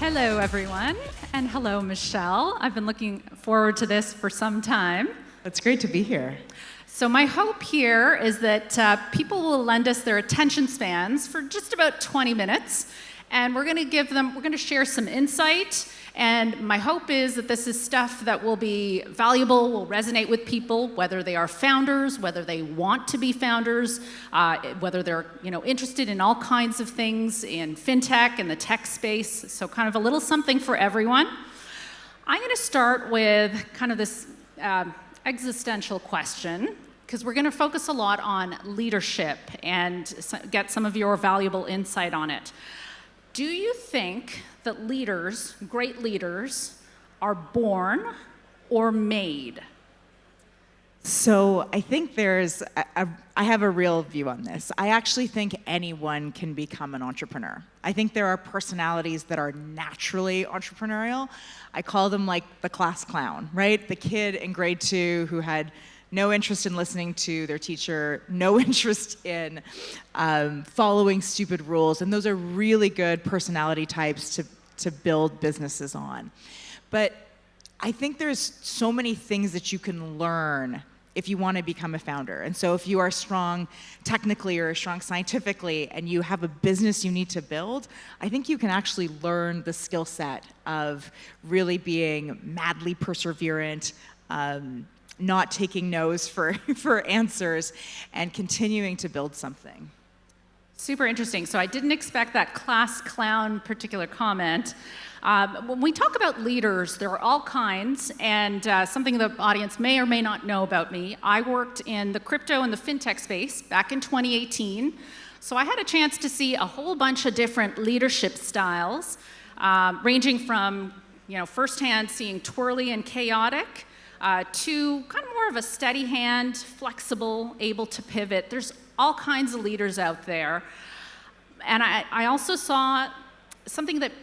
Hello, everyone, and hello, Michelle. I've been looking forward to this for some time. It's great to be here. So my hope here is that people will lend us their attention spans for just about 20 minutes, and we're going to share some insight, and my hope is that this is stuff that will be valuable, will resonate with people, whether they are founders, whether they want to be founders, whether they're interested in all kinds of things in fintech and the tech space, so kind of a little something for everyone. I'm going to start with kind of this existential question, because we're going to focus a lot on leadership and get some of your valuable insight on it. Do you think that leaders, great leaders, are born or made? So I think I have a real view on this. I actually think anyone can become an entrepreneur. I think there are personalities that are naturally entrepreneurial. I call them like the class clown, right? The kid in grade 2 who had no interest in listening to their teacher, no interest in following stupid rules, and those are really good personality types to build businesses on. But I think there's so many things that you can learn if you want to become a founder. And so if you are strong technically or strong scientifically and you have a business you need to build, I think you can actually learn the skill set of really being madly perseverant, not taking no's for answers, and continuing to build something. Super interesting. So I didn't expect that class clown particular comment. When we talk about leaders, there are all kinds, and something the audience may or may not know about me, I worked in the crypto and the fintech space back in 2018. So I had a chance to see a whole bunch of different leadership styles, ranging from firsthand seeing twirly and chaotic, to kind of more of a steady hand, flexible, able to pivot. There's all kinds of leaders out there. And I also saw something that,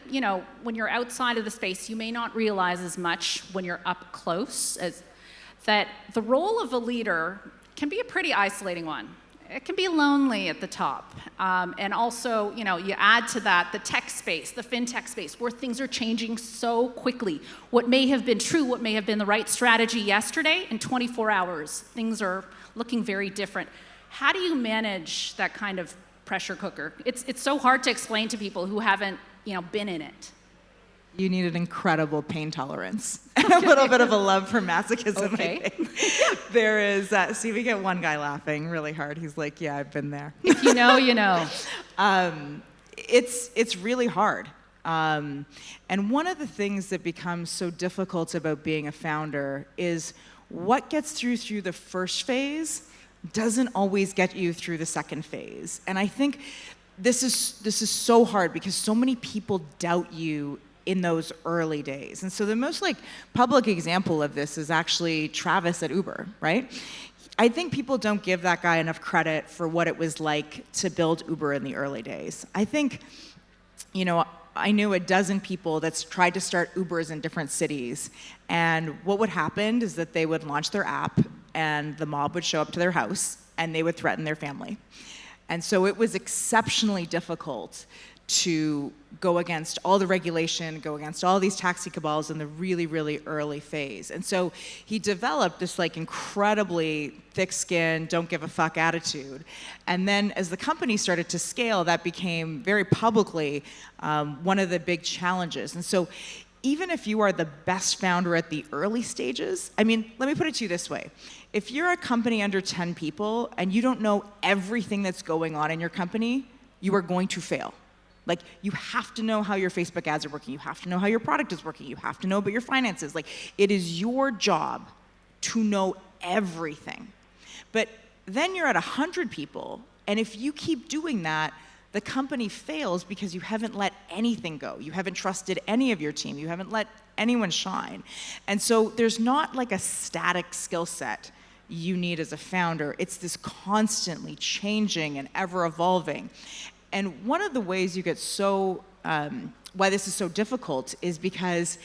when you're outside of the space, you may not realize as much when you're up close, as that the role of a leader can be a pretty isolating one. It can be lonely at the top. And also, you add to that the tech space, the fintech space, where things are changing so quickly. What may have been true, what may have been the right strategy yesterday, in 24 hours, things are looking very different. How do you manage that kind of pressure cooker? It's so hard to explain to people who haven't, been in it. You need an incredible pain tolerance and a little bit of a love for masochism, Okay. I think. There is, see, we get one guy laughing really hard. He's like, yeah, I've been there. If you know, you know. It's really hard. And one of the things that becomes so difficult about being a founder is what gets through the first phase doesn't always get you through the second phase. And I think this is so hard because so many people doubt you in those early days. And so the most public example of this is actually Travis at Uber, right? I think people don't give that guy enough credit for what it was like to build Uber in the early days. I think, I knew a dozen people that's tried to start Ubers in different cities. And what would happen is that they would launch their app and the mob would show up to their house and they would threaten their family. And so it was exceptionally difficult to go against all the regulation, go against all these taxi cabals in the really, really early phase. And so he developed this incredibly thick-skinned, don't give a fuck attitude. And then as the company started to scale, that became very publicly one of the big challenges. And so even if you are the best founder at the early stages, let me put it to you this way. If you're a company under 10 people and you don't know everything that's going on in your company, you are going to fail. You have to know how your Facebook ads are working. You have to know how your product is working. You have to know about your finances. It is your job to know everything. But then you're at 100 people, and if you keep doing that, the company fails because you haven't let anything go. You haven't trusted any of your team. You haven't let anyone shine. And so there's not a static skill set you need as a founder. It's this constantly changing and ever evolving. And one of the ways you get why this is so difficult is because,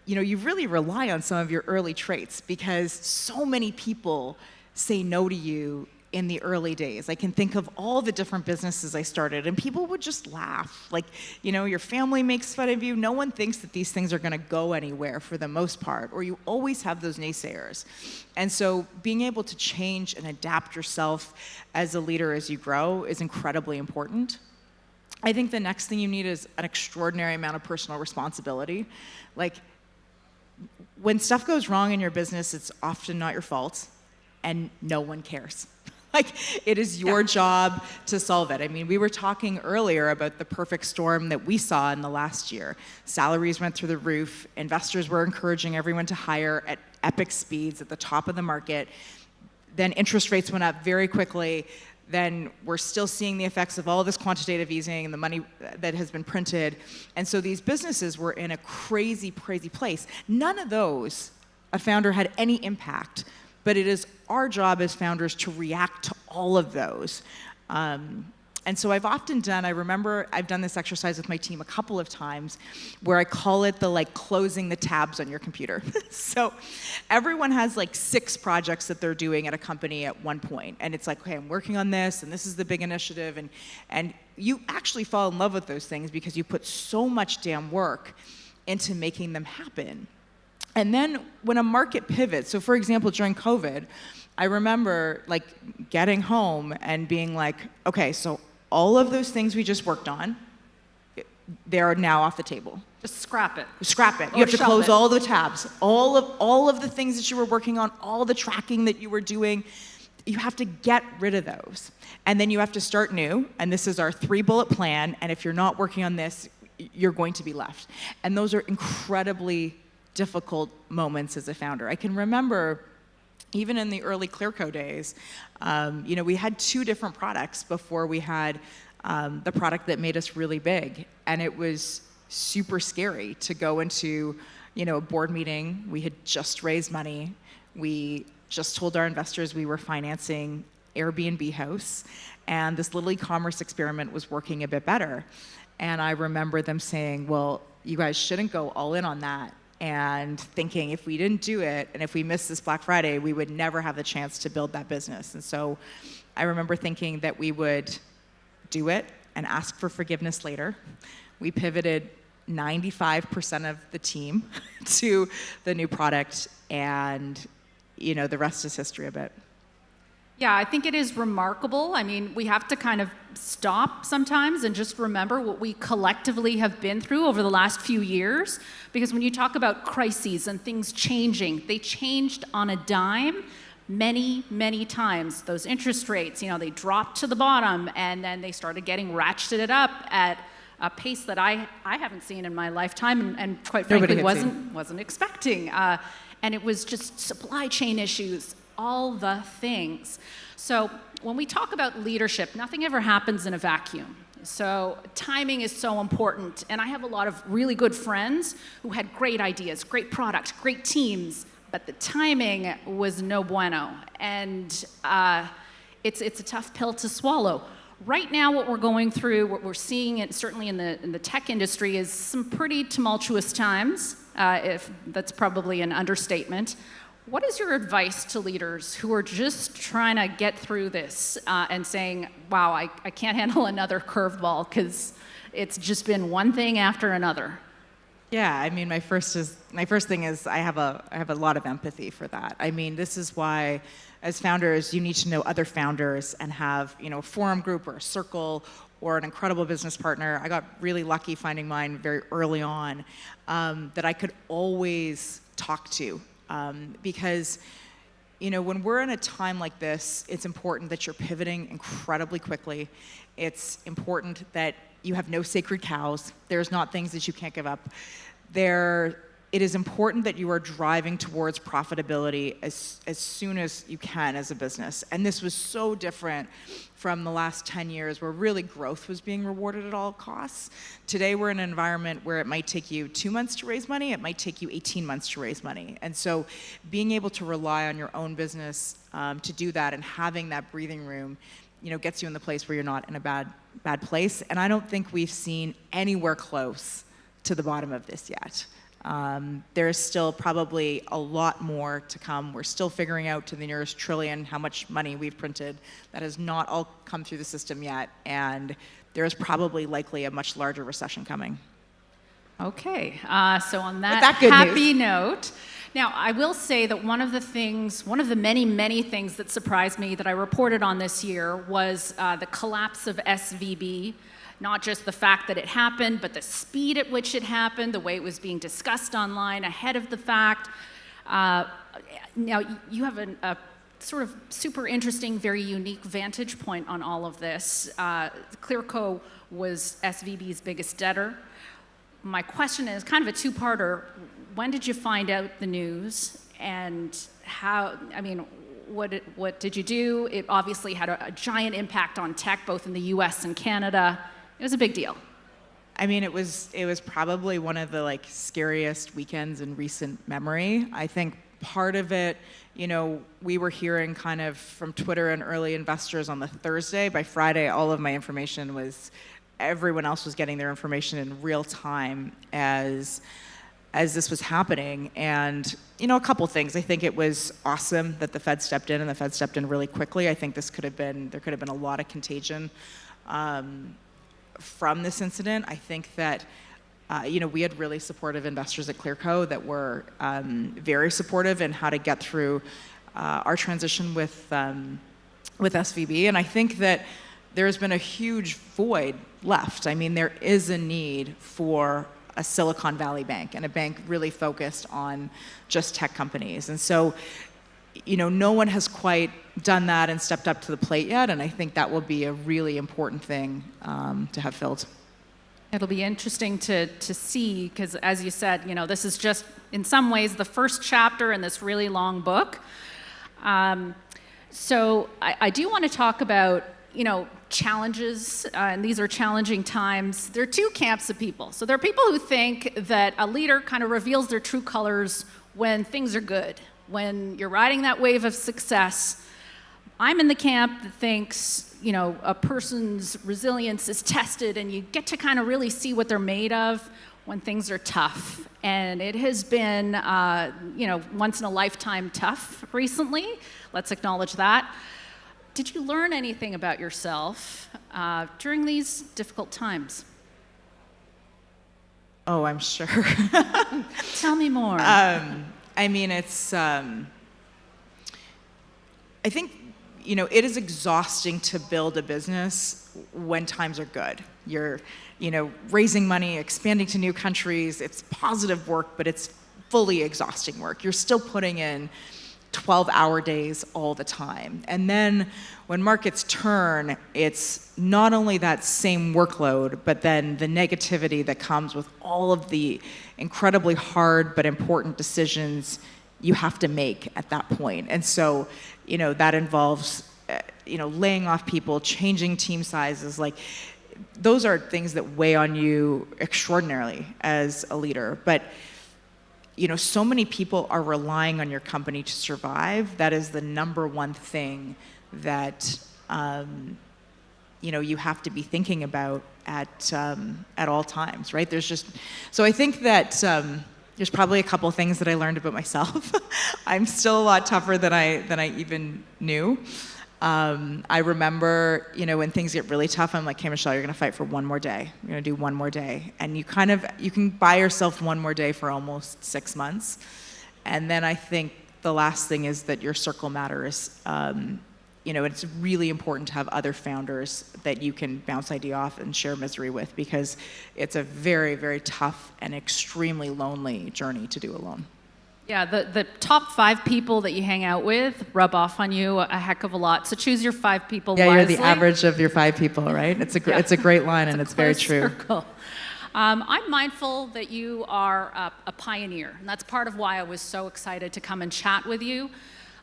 you really rely on some of your early traits because so many people say no to you in the early days. I can think of all the different businesses I started, and people would just laugh. Like, you know, your family makes fun of you. No one thinks that these things are going to go anywhere for the most part, or you always have those naysayers. And so being able to change and adapt yourself as a leader as you grow is incredibly important. I think the next thing you need is an extraordinary amount of personal responsibility. Like, when stuff goes wrong in your business, it's often not your fault, and no one cares. Like, it is your job to solve it. I mean, we were talking earlier about the perfect storm that we saw in the last year. Salaries went through the roof. Investors were encouraging everyone to hire at epic speeds at the top of the market. Then interest rates went up very quickly. Then we're still seeing the effects of all this quantitative easing and the money that has been printed. And so these businesses were in a crazy, crazy place. None of those, a founder had any impact. But it is our job as founders to react to all of those. And so I've often done, I remember I've done this exercise with my team a couple of times where I call it the like closing the tabs on your computer. So everyone has like 6 projects that they're doing at a company at one point. And it's like, okay, I'm working on this, and this is the big initiative. And you actually fall in love with those things because you put so much damn work into making them happen. And then when a market pivots, so for example, during COVID, I remember like getting home and being like, okay, so all of those things we just worked on, they are now off the table. Just scrap it. Scrap it. Or You have to close shelve it. all the tabs. All of the things that you were working on, all the tracking that you were doing, you have to get rid of those. And then you have to start new, and this is our 3-bullet plan, and if you're not working on this, you're going to be left. And those are incredibly difficult moments as a founder. I can remember even in the early Clearco days, you know, we had 2 different products before we had the product that made us really big. And it was super scary to go into, you know, a board meeting. We had just raised money. We just told our investors we were financing Airbnb house, and this little e-commerce experiment was working a bit better. And I remember them saying, well, you guys shouldn't go all in on that. And thinking if we didn't do it, and if we missed this Black Friday, we would never have the chance to build that business. And so I remember thinking that we would do it and ask for forgiveness later. We pivoted 95% of the team to the new product, and you know, the rest is history a bit. Yeah, I think it is remarkable. I mean, we have to kind of stop sometimes and just remember what we collectively have been through over the last few years. Because when you talk about crises and things changing, they changed on a dime many, many times. Those interest rates, you know, they dropped to the bottom, and then they started getting ratcheted up at a pace that I haven't seen in my lifetime, and quite frankly wasn't expecting. And it was just supply chain issues, all the things. So when we talk about leadership, nothing ever happens in a vacuum. So timing is so important. And I have a lot of really good friends who had great ideas, great products, great teams, but the timing was no bueno. And it's a tough pill to swallow. Right now, what we're going through, what we're seeing, certainly in the tech industry, is some pretty tumultuous times, if that's probably an understatement. What is your advice to leaders who are just trying to get through this and saying, wow, I can't handle another curveball because it's just been one thing after another? Yeah, I mean, my first thing is I have a lot of empathy for that. I mean, this is why, as founders, you need to know other founders and have, you know, a forum group or a circle or an incredible business partner. I got really lucky finding mine very early on that I could always talk to. Because, you know, when we're in a time like this, it's important that you're pivoting incredibly quickly. It's important that you have no sacred cows. There's not things that you can't give up. It is important that you are driving towards profitability as soon as you can as a business. And this was so different from the last 10 years where really growth was being rewarded at all costs. Today we're in an environment where it might take you 2 months to raise money, it might take you 18 months to raise money. And so being able to rely on your own business to do that and having that breathing room, you know, gets you in the place where you're not in a bad place. And I don't think we've seen anywhere close to the bottom of this yet. There is still probably a lot more to come. We're still figuring out to the nearest trillion how much money we've printed. That has not all come through the system yet, and there is probably likely a much larger recession coming. Okay, so on that good happy news. note, now I will say that one of the many, many things that surprised me that I reported on this year was the collapse of SVB. Not just the fact that it happened, but the speed at which it happened, the way it was being discussed online ahead of the fact. Now, you have a sort of super interesting, very unique vantage point on all of this. Clearco was SVB's biggest debtor. My question is kind of a two-parter. When did you find out the news, and how, I mean, what did you do? It obviously had a giant impact on tech, both in the US and Canada. It was a big deal. I mean, it was probably one of the scariest weekends in recent memory. I think part of it, we were hearing kind of from Twitter and early investors on the Thursday. By Friday, all of my information everyone else was getting their information in real time as this was happening. And, a couple things. I think it was awesome that the Fed stepped in, and the Fed stepped in really quickly. I think there could have been a lot of contagion from this incident. I think that, we had really supportive investors at Clearco that were very supportive in how to get through our transition with SVB. And I think that there's been a huge void left. I mean, there is a need for a Silicon Valley bank, and a bank really focused on just tech companies. And so, no one has quite done that and stepped up to the plate yet, and I think that will be a really important thing to have filled. It'll be interesting to see, because as you said, this is just, in some ways, the first chapter in this really long book. So I do want to talk about, challenges, and these are challenging times. There are two camps of people. So there are people who think that a leader kind of reveals their true colors when things are good, when you're riding that wave of success. I'm in the camp that thinks, a person's resilience is tested, and you get to kind of really see what they're made of when things are tough. And it has been, once in a lifetime tough recently. Let's acknowledge that. Did you learn anything about yourself during these difficult times? Oh, I'm sure. Tell me more. I mean, it's, I think, it is exhausting to build a business when times are good. You're, raising money, expanding to new countries. It's positive work, but it's fully exhausting work. You're still putting in 12-hour days all the time. And then when markets turn, it's not only that same workload, but then the negativity that comes with all of the incredibly hard but important decisions you have to make at that point. And so, that involves, laying off people, changing team sizes. Those are things that weigh on you extraordinarily as a leader. But so many people are relying on your company to survive. That is the number one thing that, you have to be thinking about at all times, right? So I think that there's probably a couple things that I learned about myself. I'm still a lot tougher than I even knew. I remember, when things get really tough, I'm like, hey, Michele, you're going to fight for one more day. You're going to do one more day. And you can buy yourself one more day for almost 6 months. And then I think the last thing is that your circle matters. It's really important to have other founders that you can bounce idea off and share misery with, because it's a very, very tough and extremely lonely journey to do alone. Yeah, the top 5 people that you hang out with rub off on you a heck of a lot. So choose your 5 people wisely. Yeah, you're the average of your 5 people, right? It's a great line, and it's very true. Circle. I'm mindful that you are a pioneer, and that's part of why I was so excited to come and chat with you.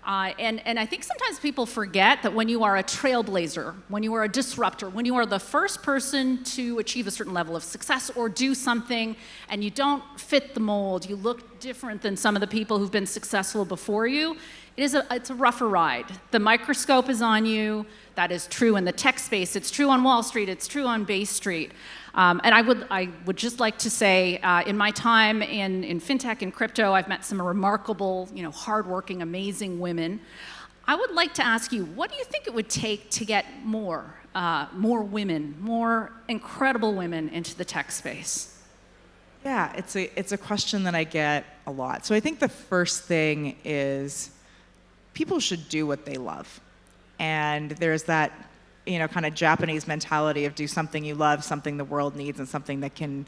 And I think sometimes people forget that when you are a trailblazer, when you are a disruptor, when you are the first person to achieve a certain level of success or do something and you don't fit the mold, you look different than some of the people who've been successful before you, it's a rougher ride. The microscope is on you. That is true in the tech space. It's true on Wall Street. It's true on Bay Street. And I would just like to say, in my time in fintech and crypto, I've met some remarkable, hardworking, amazing women. I would like to ask you, what do you think it would take to get more women, more incredible women into the tech space? Yeah, it's a question that I get a lot. So I think the first thing is people should do what they love. And there's that, kind of Japanese mentality of do something you love, something the world needs, and something that can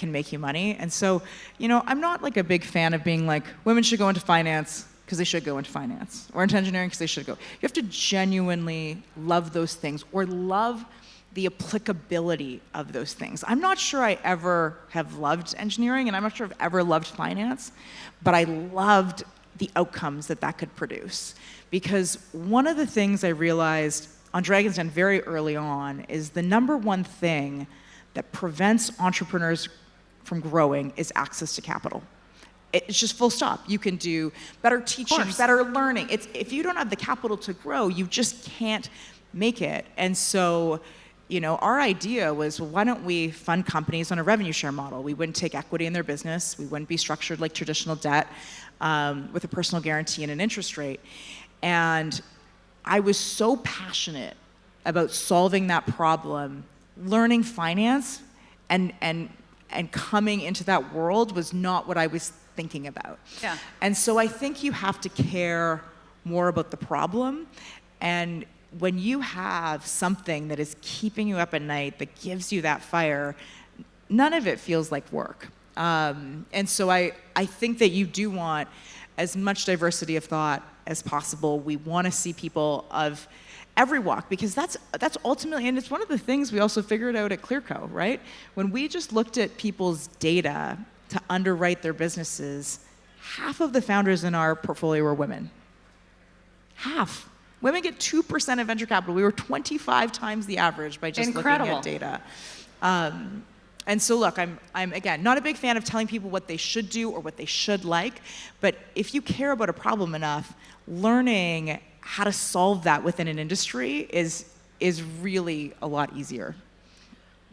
make you money. And so, I'm not like a big fan of being like, women should go into finance because they should go into finance, or into engineering because they should go. You have to genuinely love those things, or love the applicability of those things. I'm not sure I ever have loved engineering, and I'm not sure I've ever loved finance, but I loved the outcomes that could produce. Because one of the things I realized on Dragon's Den very early on is the number one thing that prevents entrepreneurs from growing is access to capital. It's just full stop. You can do better teaching, better learning. If you don't have the capital to grow, you just can't make it. And so, our idea was, well, why don't we fund companies on a revenue share model? We wouldn't take equity in their business. We wouldn't be structured like traditional debt with a personal guarantee and an interest rate. And I was so passionate about solving that problem. Learning finance and coming into that world was not what I was thinking about. Yeah. And so I think you have to care more about the problem. And when you have something that is keeping you up at night, that gives you that fire, none of it feels like work. And so I think that you do want as much diversity of thought as possible. We want to see people of every walk, because that's ultimately, and it's one of the things we also figured out at Clearco, right? When we just looked at people's data to underwrite their businesses, half of the founders in our portfolio were women. Half. Women get 2% of venture capital. We were 25 times the average by just looking at data. And so look, I'm again, not a big fan of telling people what they should do or what they should like, but if you care about a problem enough, learning how to solve that within an industry is really a lot easier.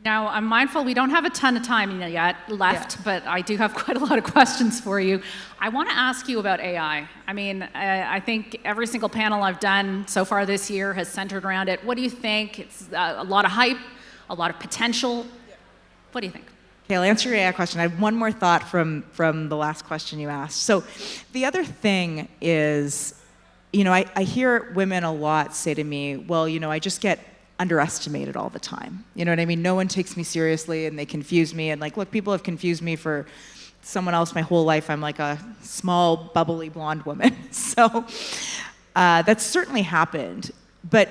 Now, I'm mindful we don't have a ton of time yet left, but I do have quite a lot of questions for you. I want to ask you about AI. I mean, I think every single panel I've done so far this year has centered around it. What do you think? It's a lot of hype, a lot of potential. What do you think? Okay, I'll answer your AI question. I have one more thought from the last question you asked. So the other thing is, I hear women a lot say to me, well, I just get underestimated all the time. You know what I mean? No one takes me seriously, and they confuse me. And look, people have confused me for someone else my whole life. I'm like a small, bubbly blonde woman. So that's certainly happened. But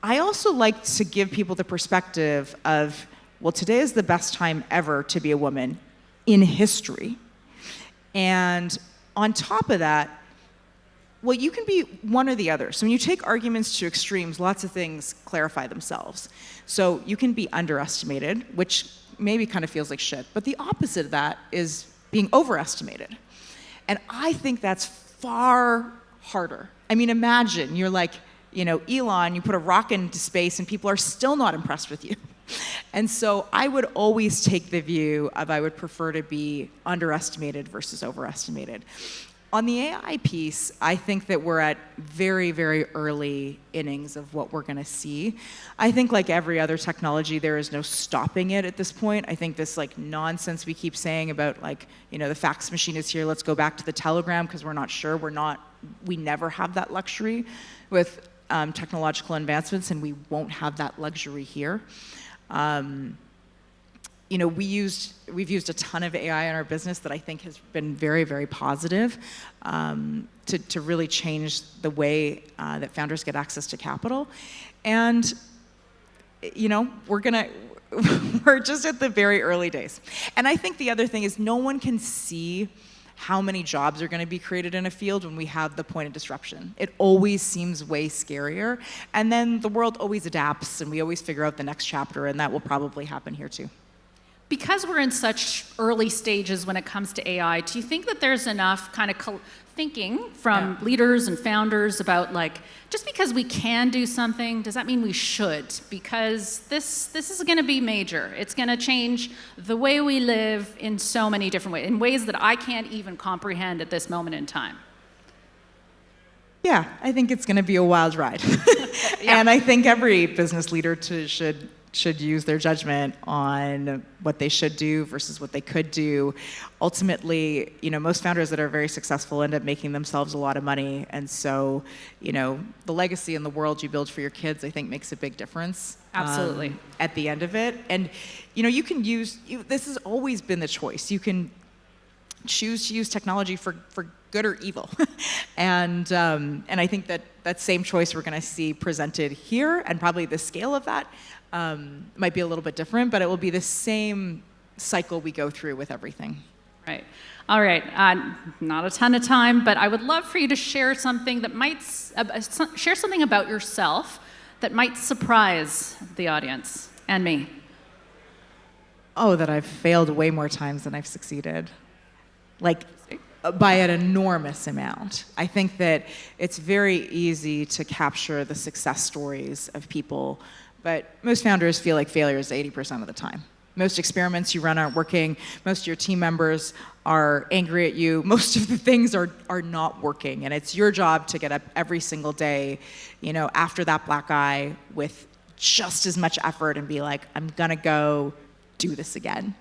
I also like to give people the perspective of, well, today is the best time ever to be a woman in history. And on top of that, well, you can be one or the other. So when you take arguments to extremes, lots of things clarify themselves. So you can be underestimated, which maybe kind of feels like shit. But the opposite of that is being overestimated. And I think that's far harder. I mean, imagine you're like, Elon, you put a rocket into space and people are still not impressed with you. And so I would always take the view of I would prefer to be underestimated versus overestimated. On the AI piece, I think that we're at very, very early innings of what we're going to see. I think like every other technology, there is no stopping it at this point. I think this nonsense we keep saying about the fax machine is here, let's go back to the telegram because we're not sure. We never have that luxury with technological advancements, and we won't have that luxury here. We've used a ton of AI in our business that I think has been very, very positive to really change the way that founders get access to capital. And, we're just at the very early days. And I think the other thing is no one can see how many jobs are going to be created in a field when we have the point of disruption. It always seems way scarier. And then the world always adapts, and we always figure out the next chapter, and that will probably happen here too. Because we're in such early stages when it comes to AI, do you think that there's enough kind of thinking from leaders and founders about like, just because we can do something, does that mean we should? Because this is going to be major. It's going to change the way we live in so many different ways, in ways that I can't even comprehend at this moment in time. Yeah, I think it's going to be a wild ride. And I think every business leader should use their judgment on what they should do versus what they could do. Ultimately, most founders that are very successful end up making themselves a lot of money. And so, the legacy in the world you build for your kids, I think, makes a big difference. Absolutely. At the end of it. And, you can this has always been the choice. You can choose to use technology for good or evil. And I think that same choice we're going to see presented here, and probably the scale of that might be a little bit different, but it will be the same cycle we go through with everything. Right. All right. Not a ton of time, but I would love for you to share something that might share something about yourself that might surprise the audience and me. Oh, that I've failed way more times than I've succeeded. Like, by an enormous amount. I think that it's very easy to capture the success stories of people, but most founders feel like failure is 80% of the time. Most experiments you run aren't working. Most of your team members are angry at you. Most of the things are not working, and it's your job to get up every single day, after that black eye with just as much effort and be like, I'm gonna go do this again.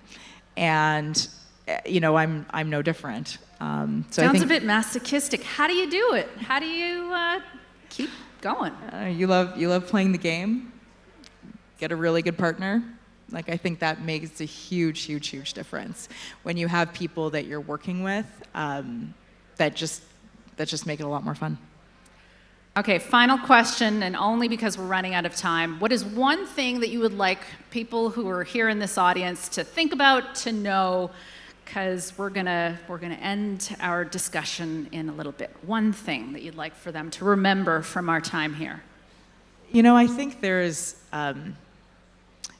And I'm no different. Sounds a bit masochistic. How do you do it? How do you keep going? You love playing the game. Get a really good partner. Like, I think that makes a huge, huge, huge difference when you have people that you're working with that just make it a lot more fun. Okay, final question, and only because we're running out of time. What is one thing that you would like people who are here in this audience to think about, to know? Because we're gonna end our discussion in a little bit. One thing that you'd like for them to remember from our time here. I think there's,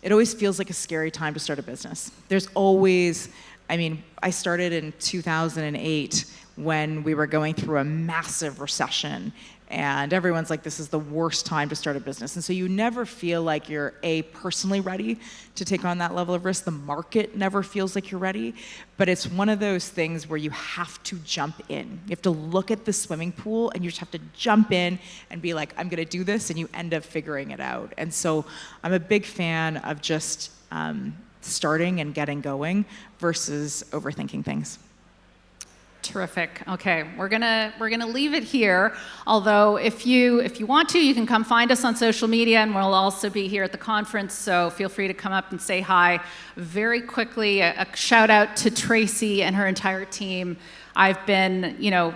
it always feels like a scary time to start a business. There's always, I started in 2008 when we were going through a massive recession, and everyone's like, this is the worst time to start a business. And so you never feel like you're personally ready to take on that level of risk. The market never feels like you're ready, but it's one of those things where you have to jump in. You have to look at the swimming pool and you just have to jump in and be like, I'm gonna do this, and you end up figuring it out. And so I'm a big fan of just starting and getting going versus overthinking things. Terrific. Okay, we're gonna leave it here. Although, if you want to, you can come find us on social media, and we'll also be here at the conference. So feel free to come up and say hi. Very quickly, a shout out to Tracy and her entire team. I've been,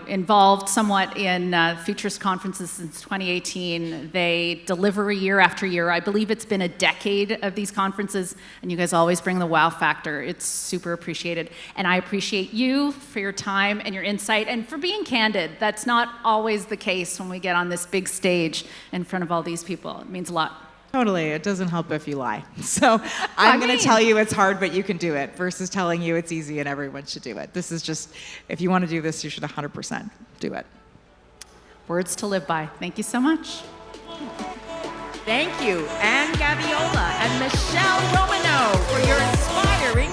involved somewhat in Futurist conferences since 2018. They deliver year after year. I believe it's been a decade of these conferences, and you guys always bring the wow factor. It's super appreciated. And I appreciate you for your time and your insight and for being candid. That's not always the case when we get on this big stage in front of all these people. It means a lot. Totally. It doesn't help if you lie. So I'm going to tell you it's hard, but you can do it, versus telling you it's easy and everyone should do it. This is just, if you want to do this, you should 100% do it. Words to live by. Thank you so much. Thank you, Anne Gaviola and Michele Romanow, for your inspiring